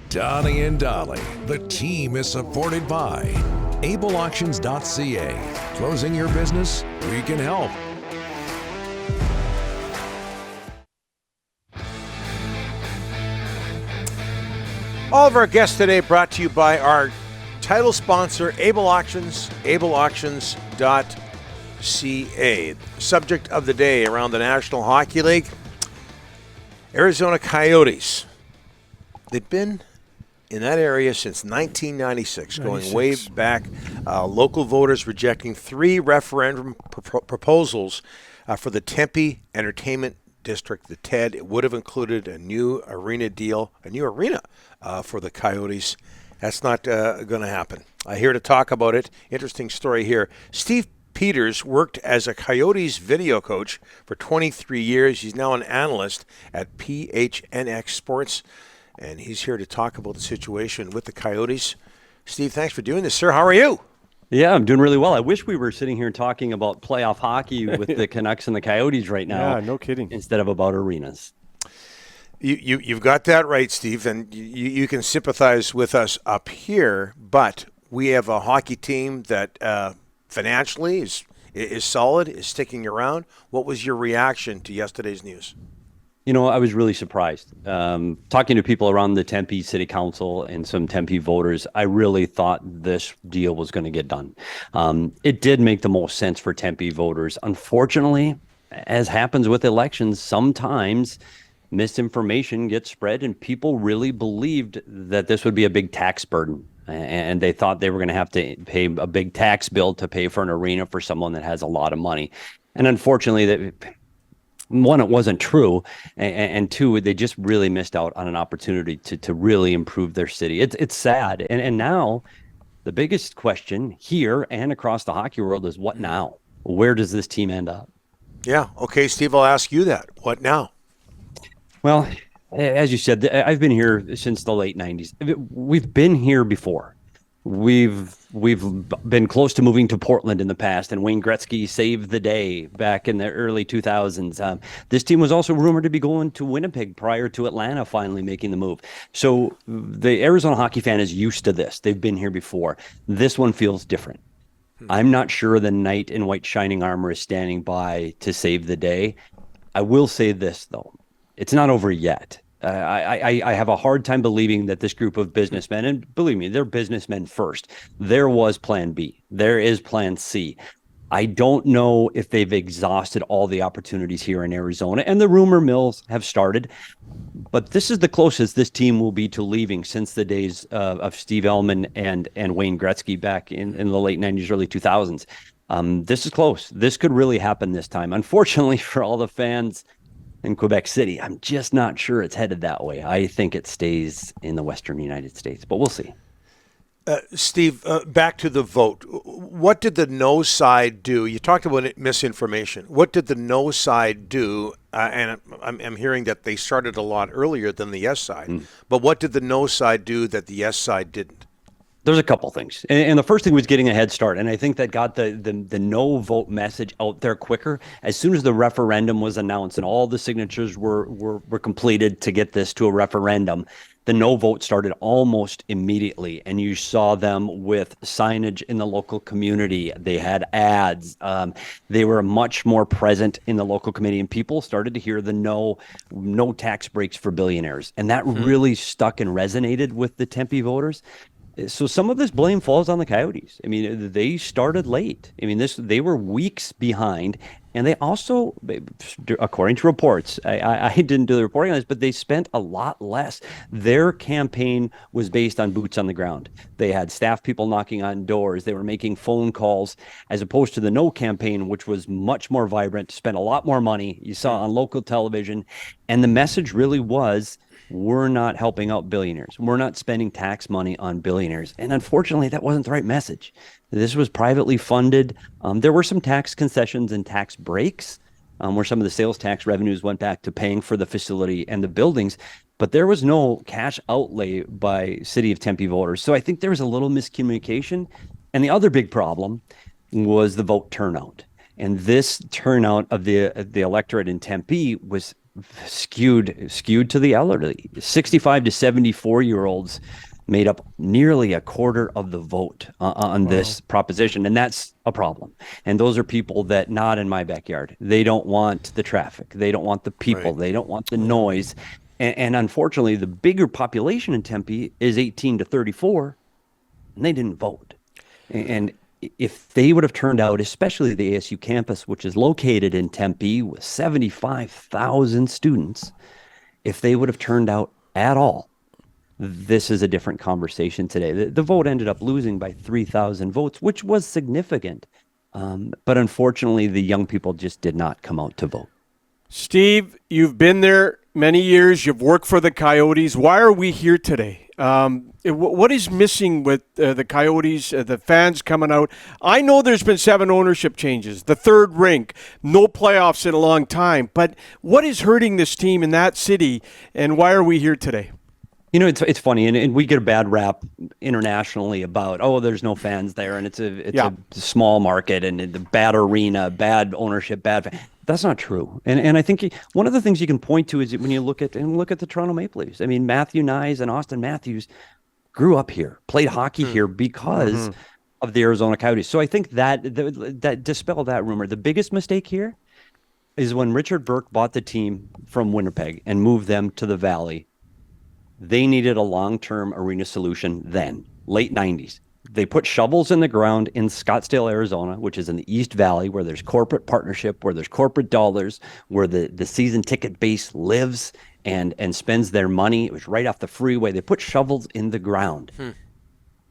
Donnie and Dolly. The team is supported by ableauctions.ca. Closing your business? We can help. All of our guests today brought to you by our title sponsor, Able Auctions, ableauctions.ca. Subject of the day around the National Hockey League, Arizona Coyotes. They've been in that area since 1996, going way back. Local voters rejecting 3 referendum proposals for the Tempe Entertainment District, the TED. It would have included a new arena for the Coyotes. That's not going to happen. Here to talk about it, interesting story here. Steve Peters worked as a Coyotes video coach for 23 years. He's now an analyst at PHNX Sports, and he's here to talk about the situation with the Coyotes. Steve, thanks for doing this, sir. How are you? Yeah, I'm doing really well. I wish we were sitting here talking about playoff hockey with the Canucks and the Coyotes right now. Yeah, no kidding. Instead of about arenas. You've got that right, Steve, and you can sympathize with us up here, but we have a hockey team that financially is solid, is sticking around. What was your reaction to yesterday's news? You know, I was really surprised. Talking to people around the Tempe City Council and some Tempe voters, I really thought this deal was going to get done. It did make the most sense for Tempe voters. Unfortunately, as happens with elections, sometimes misinformation gets spread and people really believed that this would be a big tax burden. And they thought they were going to have to pay a big tax bill to pay for an arena for someone that has a lot of money. And unfortunately, one, it wasn't true, and two, they just really missed out on an opportunity to really improve their city. It's sad, and now the biggest question here and across the hockey world is what now? Where does this team end up? Yeah, okay, Steve, I'll ask you that. What now? Well, as you said, I've been here since the late 90s. We've been here before. We've been close to moving to Portland in the past, and Wayne Gretzky saved the day back in the early 2000s. This team was also rumored to be going to Winnipeg prior to Atlanta finally making the move. So the Arizona hockey fan is used to this. They've been here before. This one feels different. I'm not sure the knight in white shining armor is standing by to save the day. I will say this, though. It's not over yet. I have a hard time believing that this group of businessmen, and believe me, they're businessmen first. There was plan B. There is plan C. I don't know if they've exhausted all the opportunities here in Arizona, and the rumor mills have started. But this is the closest this team will be to leaving since the days of Steve Ellman and Wayne Gretzky back in the late 90s, early 2000s. This is close. This could really happen this time. Unfortunately for all the fans in Quebec City, I'm just not sure it's headed that way. I think it stays in the Western United States, but we'll see. Steve, back to the vote. What did the no side do? You talked about misinformation. What did the no side do? And I'm hearing that they started a lot earlier than the yes side. But what did the no side do that the yes side didn't? There's a couple things. And the first thing was getting a head start. And I think that got the no vote message out there quicker. As soon as the referendum was announced and all the signatures were completed to get this to a referendum, the no vote started almost immediately. And you saw them with signage in the local community. They had ads. They were much more present in the local community. And people started to hear the no tax breaks for billionaires. And that really stuck and resonated with the Tempe voters. So some of this blame falls on the Coyotes. I mean, they started late. I mean, they were weeks behind, and they also, according to reports, I didn't do the reporting on this, but they spent a lot less. Their campaign was based on boots on the ground. They had staff people knocking on doors. They were making phone calls, as opposed to the no campaign, which was much more vibrant, spent a lot more money. You saw on local television, and the message really was, we're not helping out billionaires. We're not spending tax money on billionaires. And unfortunately, that wasn't the right message. This was privately funded. There were some tax concessions and tax breaks where some of the sales tax revenues went back to paying for the facility and the buildings. But there was no cash outlay by City of Tempe voters. So I think there was a little miscommunication. And the other big problem was the vote turnout. And this turnout of the electorate in Tempe was skewed to the elderly. 65 to 74-year-olds made up nearly a quarter of the vote on this proposition, and that's a problem. And those are people that not in my backyard. They don't want the traffic. They don't want the people. Right. They don't want the noise. And unfortunately, the bigger population in Tempe is 18 to 34, and they didn't vote. And if they would have turned out, especially the ASU campus, which is located in Tempe with 75,000 students, if they would have turned out at all, this is a different conversation today. The vote ended up losing by 3,000 votes, which was significant. But unfortunately, the young people just did not come out to vote. Steve, you've been there many years. You've worked for the Coyotes. Why are we here today? What is missing with the Coyotes, the fans coming out? I know there's been 7 ownership changes, the 3rd rink, no playoffs in a long time. But what is hurting this team in that city, and why are we here today? You know, it's funny, and we get a bad rap internationally about, there's no fans there, and it's a small market, and the bad arena, bad ownership, bad fans. That's not true. And I think one of the things you can point to is when you look at the Toronto Maple Leafs. I mean, Matthew Nyes and Austin Matthews grew up here, played hockey here because of the Arizona Coyotes. So I think that dispel that rumor. The biggest mistake here is when Richard Burke bought the team from Winnipeg and moved them to the Valley. They needed a long-term arena solution then, late 90s. They put shovels in the ground in Scottsdale, Arizona, which is in the East Valley, where there's corporate partnership, where there's corporate dollars, where the season ticket base lives and spends their money. It was right off the freeway. They put shovels in the ground.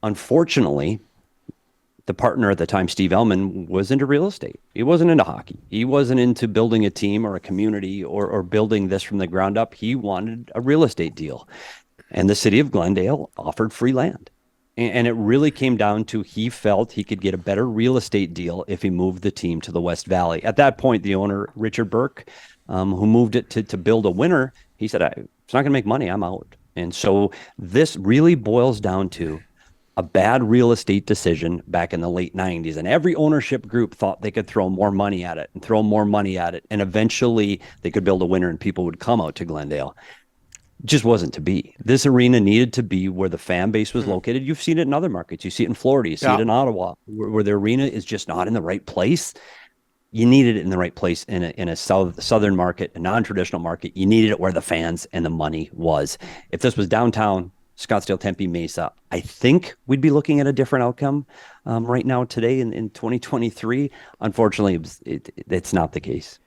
Unfortunately, the partner at the time, Steve Ellman, was into real estate. He wasn't into hockey. He wasn't into building a team or a community or building this from the ground up. He wanted a real estate deal. And the city of Glendale offered free land. And it really came down to he felt he could get a better real estate deal if he moved the team to the West Valley. At that point, the owner, Richard Burke, who moved it to build a winner, he said, it's not going to make money. I'm out. And so this really boils down to a bad real estate decision back in the late 90s. And every ownership group thought they could throw more money at it. And eventually they could build a winner and people would come out to Glendale. Just wasn't to be. This arena needed to be where the fan base was located. You've seen it in other markets. You see it in Florida. You see it in Ottawa, where the arena is just not in the right place. You needed it in the right place in a southern market, a non-traditional market. You needed it where the fans and the money was. If this was downtown Scottsdale, Tempe, Mesa, I think we'd be looking at a different outcome right now today in 2023. Unfortunately, it's not the case.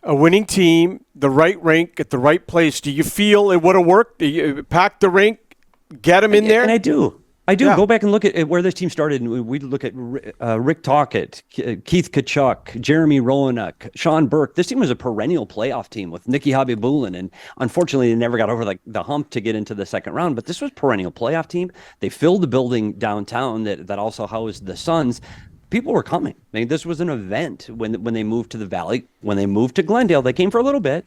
A winning team, the right rink at the right place. Do you feel it would have worked? Do you pack the rink, get them in there? And I do. Go back and look at where this team started. And we look at Rick Tocchet, Keith Tkachuk, Jeremy Roenick, Sean Burke. This team was a perennial playoff team with Nicky Habibulin. And unfortunately, they never got over the hump to get into the second round. But this was a perennial playoff team. They filled the building downtown that also housed the Suns. People were coming. I mean, this was an event when they moved to the Valley. When they moved to Glendale, they came for a little bit.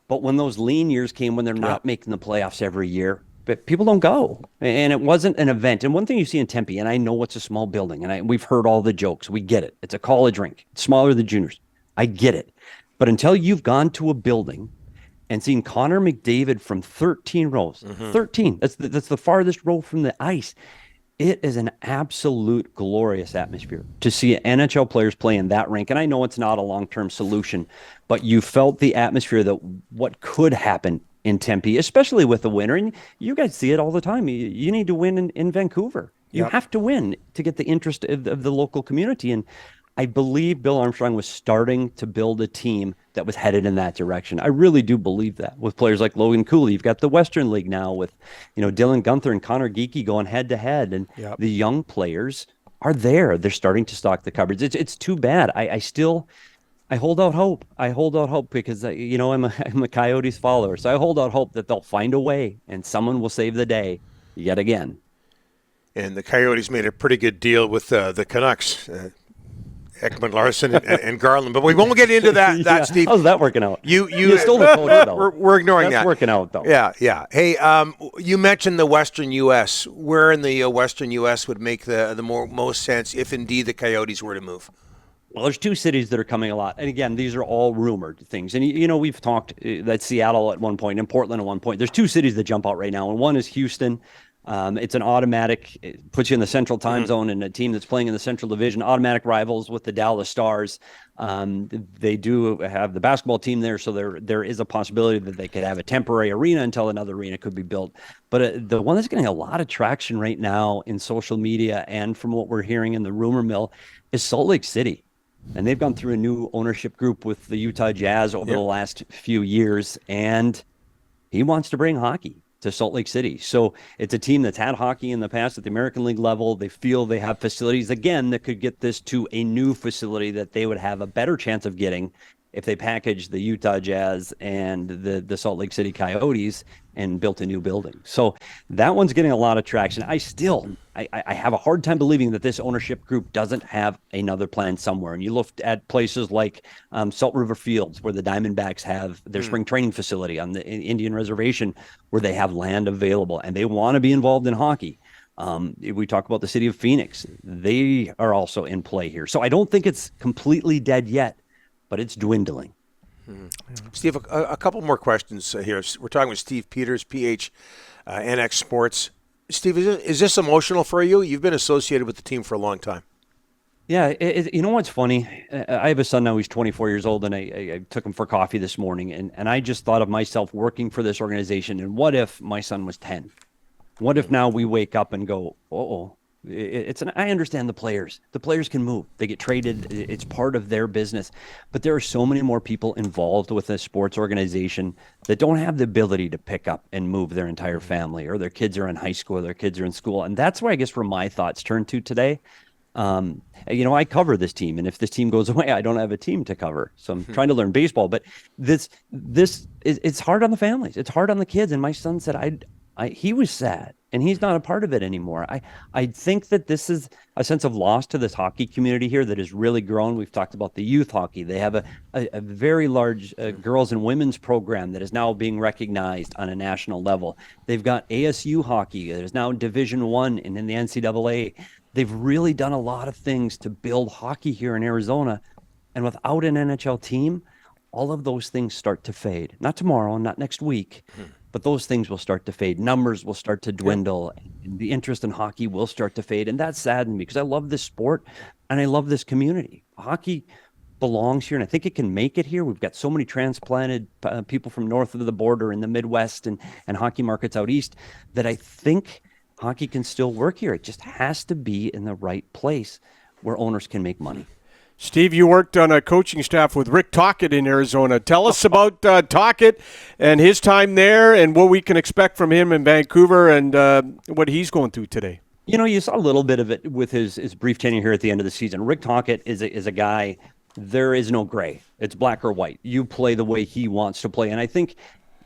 But when those lean years came, when they're not making the playoffs every year, but people don't go. And it wasn't an event. And one thing you see in Tempe, and I know it's a small building, and we've heard all the jokes. We get it. It's a college rink. It's smaller than juniors. I get it. But until you've gone to a building and seen Connor McDavid from 13 rows, 13, that's the farthest row from the ice, it is an absolute glorious atmosphere to see NHL players play in that rink. And I know it's not a long-term solution, but you felt the atmosphere that what could happen in Tempe, especially with the winner. And you guys see it all the time. You need to win in Vancouver. You have to win to get the interest of the local community. And I believe Bill Armstrong was starting to build a team that was headed in that direction. I really do believe that with players like Logan Cooley. You've got the Western League now with, Dylan Gunther and Connor Geekie going head to head, and the young players are there. They're starting to stock the cupboards. It's too bad. I hold out hope. I hold out hope because I'm a Coyotes follower, so I hold out hope that they'll find a way and someone will save the day yet again. And the Coyotes made a pretty good deal with the Canucks. Ekman Larson and Garland, but we won't get into that. Steve, how's that working out? You stole the quote, though. We're ignoring That's that. Working out though. Yeah. Hey, you mentioned the Western U.S. Where in the Western U.S. would make the most sense if indeed the Coyotes were to move? Well, there's two cities that are coming a lot. And again, these are all rumored things. And, you know, we've talked that Seattle at one point and Portland at one point. There's two cities that jump out right now. And one is Houston. It's an automatic, it puts you in the central time zone, and a team that's playing in the central division, automatic rivals with the Dallas Stars. They do have the basketball team there. So there is a possibility that they could have a temporary arena until another arena could be built. But the one that's getting a lot of traction right now in social media and from what we're hearing in the rumor mill is Salt Lake City. And they've gone through a new ownership group with the Utah Jazz over the last few years, and he wants to bring hockey to Salt Lake City. So it's a team that's had hockey in the past at the American League level. They feel they have facilities, again, that could get this to a new facility that they would have a better chance of getting if they package the Utah Jazz and the Salt Lake City Coyotes and built a new building. So that one's getting a lot of traction. I have a hard time believing that this ownership group doesn't have another plan somewhere. And you look at places like Salt River Fields, where the Diamondbacks have their spring training facility on the Indian Reservation, where they have land available and they want to be involved in hockey. If we talk about the city of Phoenix, they are also in play here. So I don't think it's completely dead yet, but it's dwindling. Steve, a couple more questions here. We're talking with Steve Peters, PHNX Sports. Steve, is this emotional for you? You've been associated with the team for a long time. Yeah, you know what's funny? I have a son now, he's 24 years old, and I took him for coffee this morning, and I just thought of myself working for this organization, and what if my son was 10? What if now we wake up and go, uh-oh, I understand the players. The players can move. They get traded. It's part of their business. But there are so many more people involved with a sports organization that don't have the ability to pick up and move their entire family, or their kids are in high school, or their kids are in school. And that's where I guess where my thoughts turn to today. You know, I cover this team, and if this team goes away, I don't have a team to cover. So I'm trying to learn baseball. But this it's hard on the families. It's hard on the kids. And my son said, he was sad, and he's not a part of it anymore. I think that this is a sense of loss to this hockey community here that has really grown. We've talked about the youth hockey. They have a very large girls and women's program that is now being recognized on a national level. They've got ASU hockey that is now in Division I and in the NCAA. They've really done a lot of things to build hockey here in Arizona. And without an NHL team, all of those things start to fade. Not tomorrow, not next week, but those things will start to fade. Numbers will start to dwindle. And the interest in hockey will start to fade. And that saddened me because I love this sport and I love this community. Hockey belongs here, and I think it can make it here. We've got so many transplanted people from north of the border in the Midwest and hockey markets out east that I think hockey can still work here. It just has to be in the right place where owners can make money. Steve, you worked on a coaching staff with Rick Tocchet in Arizona. Tell us about Tocchet and his time there and what we can expect from him in Vancouver and what he's going through today. You know, you saw a little bit of it with his brief tenure here at the end of the season. Rick Tocchet is a guy, there is no gray. It's black or white. You play the way he wants to play. And I think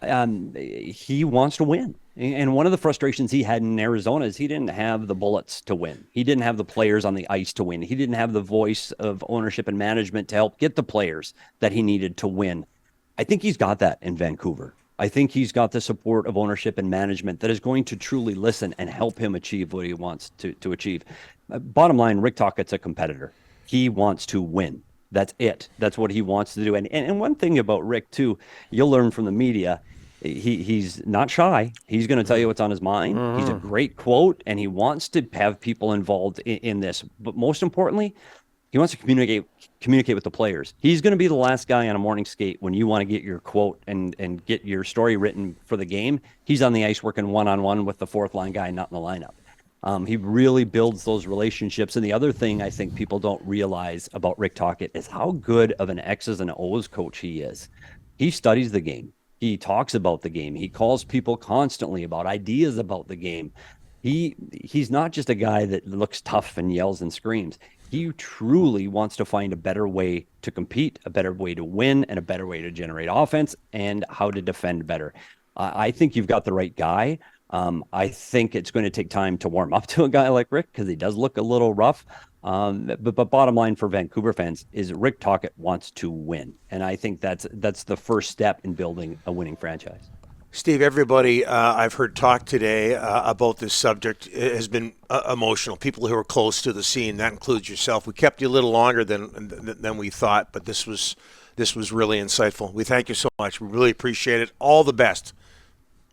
he wants to win. And one of the frustrations he had in Arizona is he didn't have the bullets to win. He didn't have the players on the ice to win. He didn't have the voice of ownership and management to help get the players that he needed to win. I think he's got that in Vancouver. I think he's got the support of ownership and management that is going to truly listen and help him achieve what he wants to achieve. Bottom line, Rick Tocchet's a competitor. He wants to win. That's it. That's what he wants to do. And one thing about Rick, too, you'll learn from the media, he's not shy. He's going to tell you what's on his mind. He's a great quote, and he wants to have people involved in this. But most importantly, he wants to communicate with the players. He's going to be the last guy on a morning skate when you want to get your quote and get your story written for the game. He's on the ice working one-on-one with the fourth line guy, not in the lineup. He really builds those relationships. And the other thing I think people don't realize about Rick Tocchet is how good of an X's and O's coach he is. He studies the game. He talks about the game. He calls people constantly about ideas about the game. He's not just a guy that looks tough and yells and screams. He truly wants to find a better way to compete, a better way to win, and a better way to generate offense and how to defend better. I think you've got the right guy. I think it's going to take time to warm up to a guy like Rick because he does look a little rough. But bottom line for Vancouver fans is Rick Tocchet wants to win. And I think that's the first step in building a winning franchise. Steve, everybody I've heard talk today about this subject has been emotional. People who are close to the scene, that includes yourself. We kept you a little longer than we thought, but this was really insightful. We thank you so much. We really appreciate it. All the best.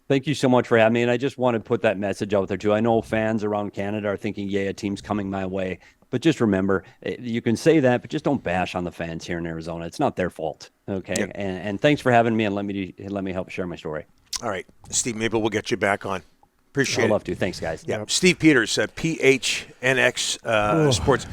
Thank you so much for having me. And I just want to put that message out there too. I know fans around Canada are thinking, yeah, a team's coming my way. But just remember, you can say that, but just don't bash on the fans here in Arizona. It's not their fault. Okay. Yep. And thanks for having me and let me help share my story. All right, Steve, maybe we'll get you back on. Appreciate it. I'd love to. Thanks, guys. Yeah. Steve Peters, PHNX Sports.